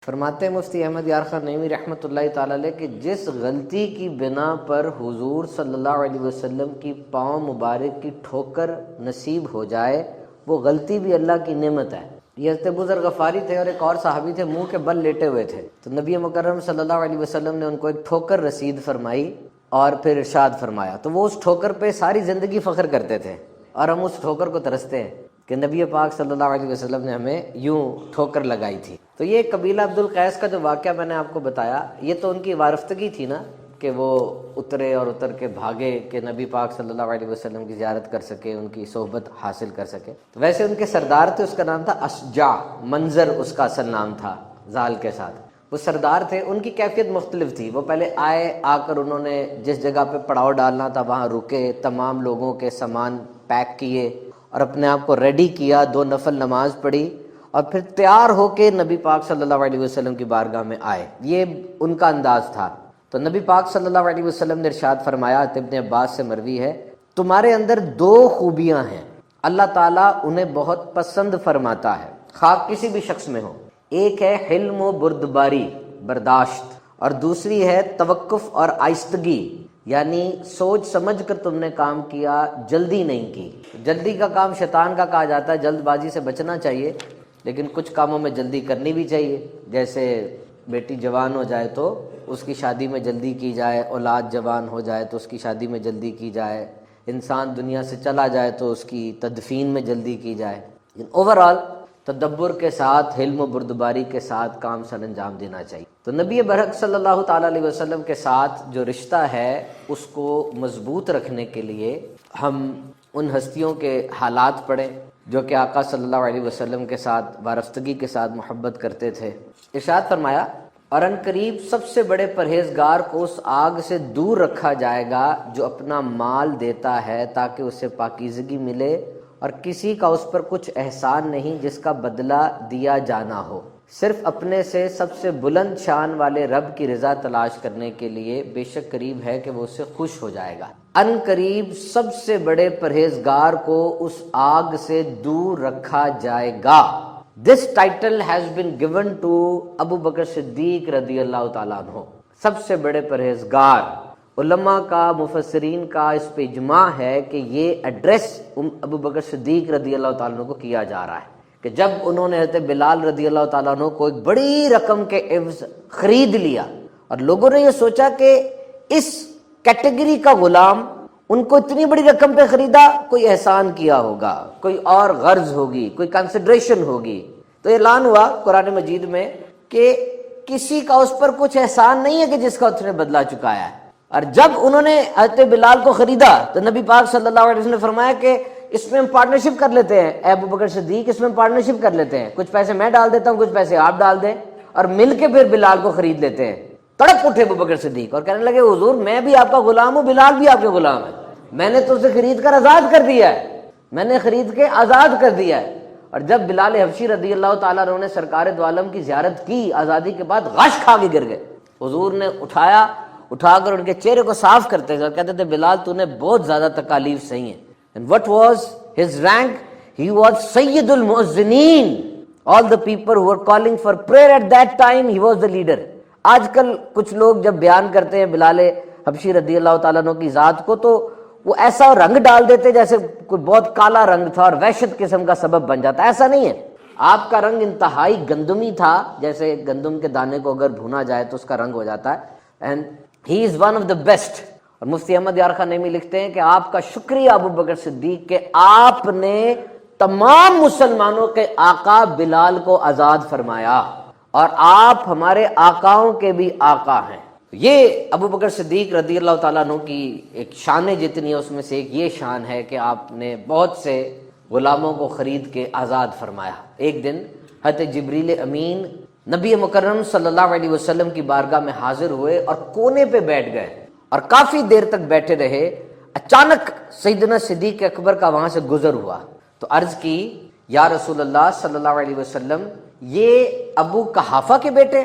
فرماتے ہیں مفتی احمد یار خان نعیمی رحمۃ اللہ تعالی علیہ کہ جس غلطی کی بنا پر حضور صلی اللہ علیہ وسلم کی پاؤں مبارک کی ٹھوکر نصیب ہو جائے وہ غلطی بھی اللہ کی نعمت ہے۔ یہ حضرت ابو ذر غفاری تھے اور ایک اور صحابی تھے، منہ کے بل لیٹے ہوئے تھے، تو نبی مکرم صلی اللہ علیہ وسلم نے ان کو ایک ٹھوکر رسید فرمائی اور پھر ارشاد فرمایا، تو وہ اس ٹھوکر پہ ساری زندگی فخر کرتے تھے، اور ہم اس ٹھوکر کو ترستے ہیں کہ نبی پاک صلی اللہ علیہ وسلم نے ہمیں یوں ٹھوکر لگائی تھی۔ تو یہ قبیلہ عبد القیس کا جو واقعہ میں نے آپ کو بتایا، یہ تو ان کی وارفتگی تھی نا کہ وہ اترے اور اتر کے بھاگے کہ نبی پاک صلی اللہ علیہ وسلم کی زیارت کر سکے، ان کی صحبت حاصل کر سکے۔ تو ویسے ان کے سردار تھے، اس کا نام تھا اشجع، منظر اس کا اصل نام تھا زال کے ساتھ۔ وہ سردار تھے، ان کی کیفیت مختلف تھی۔ وہ پہلے آ کر انہوں نے جس جگہ پہ پڑاؤ ڈالنا تھا وہاں رکے، تمام لوگوں کے سامان پیک کیے اور اپنے آپ کو ریڈی کیا، 2 نفل نماز پڑھی اور پھر تیار ہو کے نبی پاک صلی اللہ علیہ وسلم کی بارگاہ میں آئے۔ یہ ان کا انداز تھا۔ تو نبی پاک صلی اللہ علیہ وسلم نے ارشاد فرمایا، ابن عباس سے مروی ہے، تمہارے اندر 2 خوبیاں ہیں، اللہ تعالیٰ انہیں بہت پسند فرماتا ہے، خواہ کسی بھی شخص میں ہو۔ ایک ہے حلم و بردباری، برداشت، اور دوسری ہے توقف اور آہستگی، یعنی سوچ سمجھ کر تم نے کام کیا، جلدی نہیں کی۔ جلدی کا کام شیطان کا کہا جاتا ہے، جلد بازی سے بچنا چاہیے، لیکن کچھ کاموں میں جلدی کرنی بھی چاہیے۔ جیسے بیٹی جوان ہو جائے تو اس کی شادی میں جلدی کی جائے، اولاد جوان ہو جائے تو اس کی شادی میں جلدی کی جائے، انسان دنیا سے چلا جائے تو اس کی تدفین میں جلدی کی جائے۔ اوورآل تدبر کے ساتھ، حلم و بردباری کے ساتھ کام سر انجام دینا چاہیے۔ تو نبی برحق صلی اللہ تعالیٰ علیہ وسلم کے ساتھ جو رشتہ ہے اس کو مضبوط رکھنے کے لیے ہم ان ہستیوں کے حالات پڑھیں جو کہ آقا صلی اللہ علیہ وسلم کے ساتھ وارفتگی کے ساتھ محبت کرتے تھے۔ ارشاد فرمایا، اور ان قریب سب سے بڑے پرہیزگار کو اس آگ سے دور رکھا جائے گا جو اپنا مال دیتا ہے تاکہ اسے پاکیزگی ملے اور کسی کا اس پر کچھ احسان نہیں جس کا بدلہ دیا جانا ہو، صرف اپنے سے سب سے بلند شان والے رب کی رضا تلاش کرنے کے لیے، بے شک قریب ہے کہ وہ اس سے خوش ہو جائے گا۔ ان قریب سب سے بڑے پرہیزگار کو اس آگ سے دور رکھا جائے گا۔ This title has been given to ابو بکر صدیق رضی اللہ تعالیٰ عنہ، سب سے بڑے پرہیزگار۔ علماء کا، مفسرین کا اس پہ اجماع ہے کہ یہ ایڈریس ابو بکر صدیق رضی اللہ تعالیٰ عنہ کو کیا جا رہا ہے کہ جب انہوں نے حضرت بلال رضی اللہ تعالیٰ عنہ کو ایک بڑی رقم کے عوض خرید لیا، اور لوگوں نے یہ سوچا کہ اس کیٹیگری کا غلام ان کو اتنی بڑی رقم پہ خریدا، کوئی احسان کیا ہوگا، کوئی اور غرض ہوگی، کوئی کنسیڈریشن ہوگی۔ تو اعلان ہوا قرآن مجید میں کہ کسی کا اس پر کچھ احسان نہیں ہے کہ جس کا اس نے بدلہ چکایا ہے۔ اور جب انہوں نے حضرت بلال کو خریدا تو نبی پاک صلی اللہ علیہ وسلم نے فرمایا کہ اس میں ہم پارٹنرشپ کر لیتے ہیں، اے ابو بکر صدیق اس میں پارٹنرشپ کر لیتے ہیں، کچھ پیسے میں ڈال دیتا ہوں، کچھ پیسے آپ ڈال دیں، اور مل کے پھر بلال کو خرید لیتے ہیں۔ تڑپ اٹھے ابو بکر صدیق اور کہنے لگے، حضور میں بھی آپ کا غلام ہوں، بلال بھی آپ کے غلام ہے، میں نے تو اسے خرید کر آزاد کر دیا ہے، میں نے خرید کے آزاد کر دیا ہے۔ اور جب بلال حبشی رضی اللہ تعالیٰ عنہ نے سرکار دو عالم کی زیارت کی آزادی کے بعد، غش کھا کے گر گئے۔ حضور نے اٹھا کر ان کے چہرے کو صاف کرتے تھے اور کہتے تھے، بلال تو نے بہت زیادہ تکالیف سہی ہیں۔ And what was his rank? He was Syed المؤذنین. All the people who were calling for prayer at that time, he was the leader. آج کل کچھ لوگ جب بیان کرتے ہیں بلال حبشی رضی اللہ تعالیٰ عنہ کی ذات کو تو وہ ایسا رنگ ڈال دیتے جیسے کوئی بہت کالا رنگ تھا اور وحشت قسم کا سبب بن جاتا ہے۔ ایسا نہیں ہے، آپ کا رنگ انتہائی گندمی تھا، جیسے گندم کے دانے کو اگر بھونا جائے تو اس کا رنگ ہو جاتا ہے۔ And he is one of the best. اور مفتی احمد یار خان نعیمی لکھتے ہیں کہ آپ کا شکریہ ابو بکر صدیق کہ آپ نے تمام مسلمانوں کے آقا بلال کو آزاد فرمایا، اور آپ ہمارے آقاؤں کے بھی آقا ہیں۔ یہ ابو بکر صدیق رضی اللہ تعالیٰ عنہ کی ایک شان جتنی ہے اس میں سے ایک یہ شان ہے کہ آپ نے بہت سے غلاموں کو خرید کے آزاد فرمایا۔ ایک دن حضرت جبریل امین نبی مکرم صلی اللہ علیہ وسلم کی بارگاہ میں حاضر ہوئے اور کونے پہ بیٹھ گئے اور کافی دیر تک بیٹھے رہے۔ اچانک سیدنا صدیق اکبر کا وہاں سے گزر ہوا تو عرض کی، یا رسول اللہ صلی اللہ علیہ وسلم، یہ ابو قحافہ کے بیٹے؟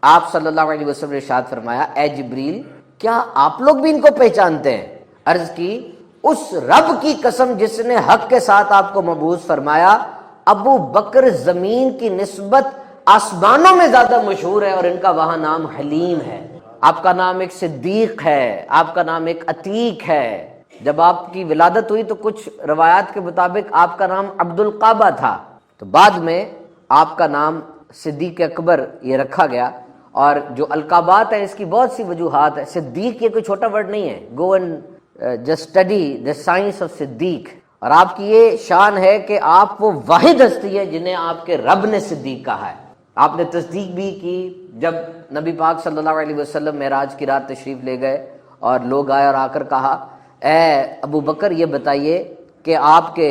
آپ صلی اللہ علیہ وسلم نے ارشاد فرمایا، اے جبریل، کیا آپ لوگ بھی ان کو پہچانتے ہیں؟ عرض کی، اس رب کی قسم جس نے حق کے ساتھ آپ کو مبعوث فرمایا، ابو بکر زمین کی نسبت آسمانوں میں زیادہ مشہور ہے اور ان کا وہاں نام حلیم ہے۔ آپ کا نام ایک صدیق ہے، آپ کا نام ایک عتیق ہے۔ جب آپ کی ولادت ہوئی تو کچھ روایات کے مطابق آپ کا نام عبد القعبہ تھا، تو بعد میں آپ کا نام صدیق اکبر یہ رکھا گیا۔ اور جو القابات ہیں اس کی بہت سی وجوہات ہیں۔ صدیق یہ کوئی چھوٹا ورڈ نہیں ہے، go and just study the science of Siddiq. اور آپ کی یہ شان ہے کہ آپ وہ واحد ہستی ہے جنہیں آپ کے رب نے صدیق کہا ہے۔ آپ نے تصدیق بھی کی جب نبی پاک صلی اللہ علیہ وسلم معراج کی رات تشریف لے گئے اور لوگ آئے اور آ کر کہا، اے ابو بکر یہ بتائیے کہ آپ کے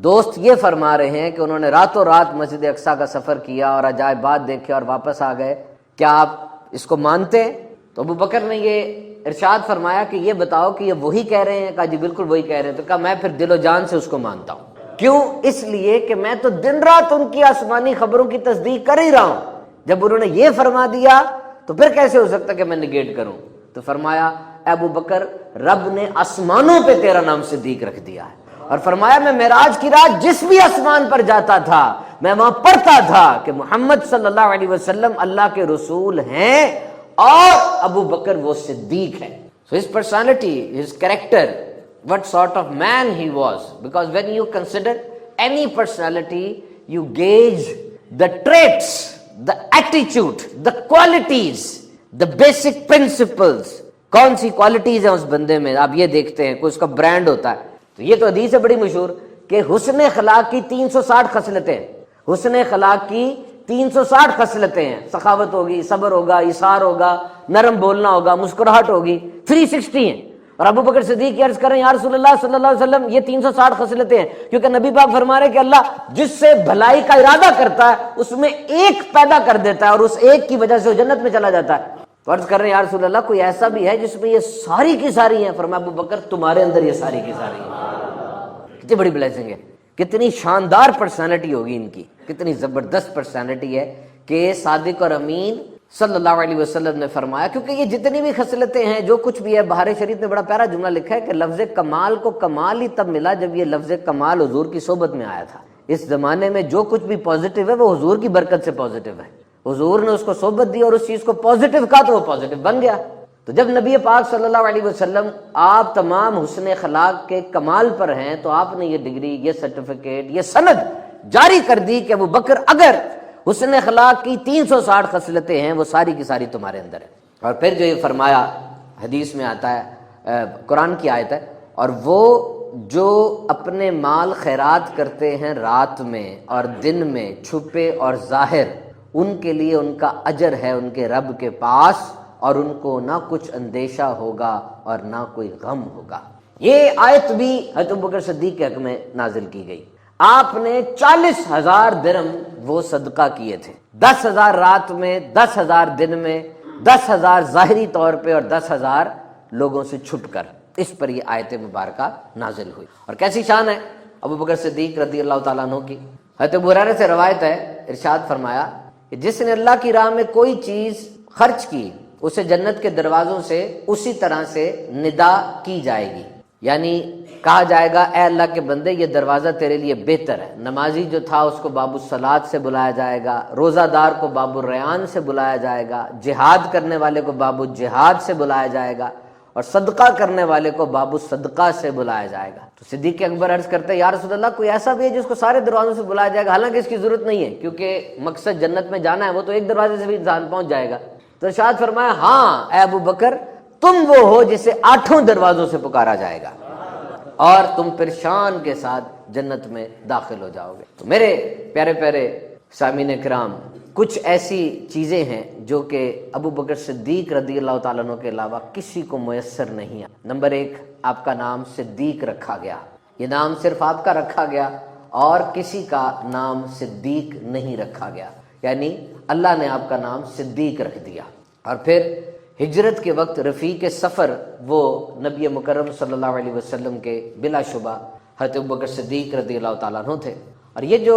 دوست یہ فرما رہے ہیں کہ انہوں نے راتوں رات مسجد اقصیٰ کا سفر کیا اور عجائبات دیکھے اور واپس آ گئے، کیا آپ اس کو مانتے ہیں؟ تو ابو بکر نے یہ ارشاد فرمایا کہ یہ بتاؤ کہ یہ وہی کہہ رہے ہیں؟ کہا جی بالکل وہی کہہ رہے ہیں۔ تو کہا میں پھر دل و جان سے اس کو مانتا ہوں۔ کیوں؟ اس لیے کہ میں تو دن رات ان کی آسمانی خبروں کی تصدیق کر ہی رہا ہوں۔ جب انہوں نے یہ فرما دیا تو پھر کیسے ہو سکتا کہ میں نگیٹ کروں؟ تو فرمایا اے ابو بکر، رب نے آسمانوں پہ تیرا نام صدیق رکھ دیا ہے، اور فرمایا میں معراج کی رات جس بھی آسمان پر جاتا تھا میں وہاں پڑھتا تھا کہ محمد صلی اللہ علیہ وسلم اللہ کے رسول ہیں اور ابو بکر وہ صدیق ہے۔ So his personality, his character, what sort of man he was, because when you consider any personality you gauge the traits, the attitude, the qualities, the basic principles. کون سی کوالٹیز ہیں اس بندے میں، آپ یہ دیکھتے ہیں، کوئی اس کا برانڈ ہوتا ہے۔ تو یہ تو حدیث ہے بڑی مشہور کہ حسن اخلاق کی 360 خصلتیں ہیں۔ حسن اخلاق کی 360 خصلتیں ہیں، سخاوت ہوگی، صبر ہوگا، ایثار ہوگا، نرم بولنا ہوگا، مسکراہٹ ہوگی، 360 ہیں۔ اور ابو بکر صدیق کی عرض کریں یا رسول اللہ صلی اللہ علیہ وسلم یہ 360 خصلتیں ہیں، کیونکہ نبی پاک فرما رہے کہ اللہ جس سے بھلائی کا ارادہ کرتا ہے اس میں ایک پیدا کر دیتا ہے اور اس ایک کی وجہ سے وہ جنت میں چلا جاتا ہے۔ تو عرض کر رہے ہیں یا رسول اللہ کوئی ایسا بھی ہے جس میں یہ ساری کی ساری ہیں؟ فرمایا ابو بکر تمہارے اندر یہ ساری کی ساری ہیں۔ کتنی بڑی بلیسنگ ہے، کتنی شاندار پرسنالٹی ہوگی ان کی، کتنی زبردست پرسنالٹی ہے کہ صادق اور امین صلی اللہ علیہ وسلم نے فرمایا، کیونکہ یہ جتنی بھی خصلتیں ہیں جو کچھ بھی ہے، بہار شریف نے بڑا پیارا جملہ لکھا ہے کہ لفظ کمال کو کمال ہی تب ملا جب یہ لفظ کمال حضور کی صحبت میں آیا تھا۔ اس زمانے میں جو کچھ بھی پازیٹیو ہے وہ حضور کی برکت سے پازیٹیو ہے، حضور نے اس کو صحبت دی اور اس چیز کو پازیٹیو کہا تو وہ پازیٹیو بن گیا۔ تو جب نبی پاک صلی اللہ علیہ وسلم آپ تمام حسن اخلاق کے کمال پر ہیں تو آپ نے یہ ڈگری، یہ سرٹیفکیٹ، یہ سند جاری کر دی کہ ابو بکر اگر حسن اخلاق کی 360 خصلتیں ہیں وہ ساری کی ساری تمہارے اندر ہے۔ اور پھر جو یہ فرمایا حدیث میں آتا ہے، قرآن کی آیت ہے، اور وہ جو اپنے مال خیرات کرتے ہیں رات میں اور دن میں، چھپے اور ظاہر، ان کے لیے ان کا اجر ہے ان کے رب کے پاس، اور ان کو نہ کچھ اندیشہ ہوگا اور نہ کوئی غم ہوگا۔ یہ آیت بھی حضرت ابوبکر صدیق کے حق میں نازل کی گئی۔ آپ نے 40,000 درہم وہ صدقہ کیے تھے، 10,000 رات میں، 10,000 دن میں، 10,000 ظاہری طور پہ اور 10,000 لوگوں سے چھپ کر۔ اس پر یہ آیت مبارکہ نازل ہوئی۔ اور کیسی شان ہے ابوبکر صدیق رضی اللہ تعالیٰ عنہ کی۔ حضرت ابو ہریرہ سے روایت ہے، ارشاد فرمایا کہ جس نے اللہ کی راہ میں کوئی چیز خرچ کی اسے جنت کے دروازوں سے اسی طرح سے ندا کی جائے گی، یعنی کہا جائے گا اے اللہ کے بندے یہ دروازہ تیرے لیے بہتر ہے۔ نمازی جو تھا اس کو باب الصلاۃ سے بلایا جائے گا، روزہ دار کو باب الریان سے بلایا جائے گا، جہاد کرنے والے کو باب الجہاد سے بلایا جائے گا، اور صدقہ کرنے والے کو باب الصدقہ سے بلایا جائے گا۔ تو صدیق اکبر عرض کرتے ہیں یا رسول اللہ کوئی ایسا بھی ہے جس کو سارے دروازوں سے بلایا جائے گا؟ حالانکہ اس کی ضرورت نہیں ہے کیونکہ مقصد جنت میں جانا ہے، وہ تو ایک دروازے سے بھی انسان پہنچ جائے گا۔ تو ارشاد فرمایا ہاں اے ابو بکر تم وہ ہو جسے 8 دروازوں سے پکارا جائے گا اور تم پھر شان کے ساتھ جنت میں داخل ہو جاؤ گے۔ تو میرے پیارے پیارے سامعین کرام، کچھ ایسی چیزیں ہیں جو کہ ابو بکر صدیق رضی اللہ تعالیٰ عنہ کے علاوہ کسی کو میسر نہیں ہے۔ نمبر 1، آپ کا نام صدیق رکھا گیا، یہ نام صرف آپ کا رکھا گیا اور کسی کا نام صدیق نہیں رکھا گیا، یعنی اللہ نے آپ کا نام صدیق رکھ دیا۔ اور پھر ہجرت کے وقت رفیق سفر وہ نبی مکرم صلی اللہ علیہ وسلم کے بلا شبہ حضرت ابوبکر صدیق رضی اللہ تعالیٰ عنہ تھے۔ اور یہ جو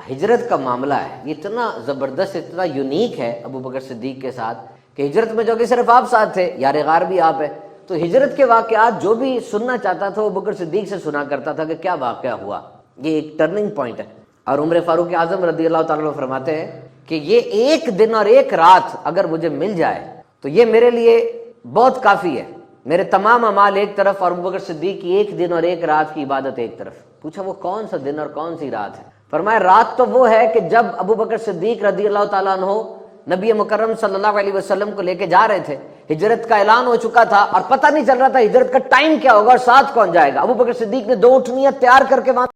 ہجرت کا معاملہ ہے یہ اتنا زبردست، اتنا یونیک ہے ابوبکر صدیق کے ساتھ کہ ہجرت میں جو کہ صرف آپ ساتھ تھے، یار غار بھی آپ ہے، تو ہجرت کے واقعات جو بھی سننا چاہتا تھا وہ ابوبکر صدیق سے سنا کرتا تھا کہ کیا واقعہ ہوا۔ یہ ایک ٹرننگ پوائنٹ ہے۔ اور عمر فاروق اعظم رضی اللہ تعالیٰ عنہ فرماتے ہیں کہ یہ ایک دن اور ایک رات اگر مجھے مل جائے تو یہ میرے لیے بہت کافی ہے، میرے تمام اعمال ایک طرف اور ابوبکر صدیق کی ایک دن اور ایک رات کی عبادت ایک طرف۔ پوچھا وہ کون سا دن اور کون سی رات ہے؟ فرمایا رات تو وہ ہے کہ جب ابوبکر صدیق رضی اللہ تعالیٰ عنہ نبی مکرم صلی اللہ علیہ وسلم کو لے کے جا رہے تھے، ہجرت کا اعلان ہو چکا تھا اور پتہ نہیں چل رہا تھا ہجرت کا ٹائم کیا ہوگا اور ساتھ کون جائے گا۔ ابوبکر صدیق نے 2 اونٹنیاں تیار کر کے وہاں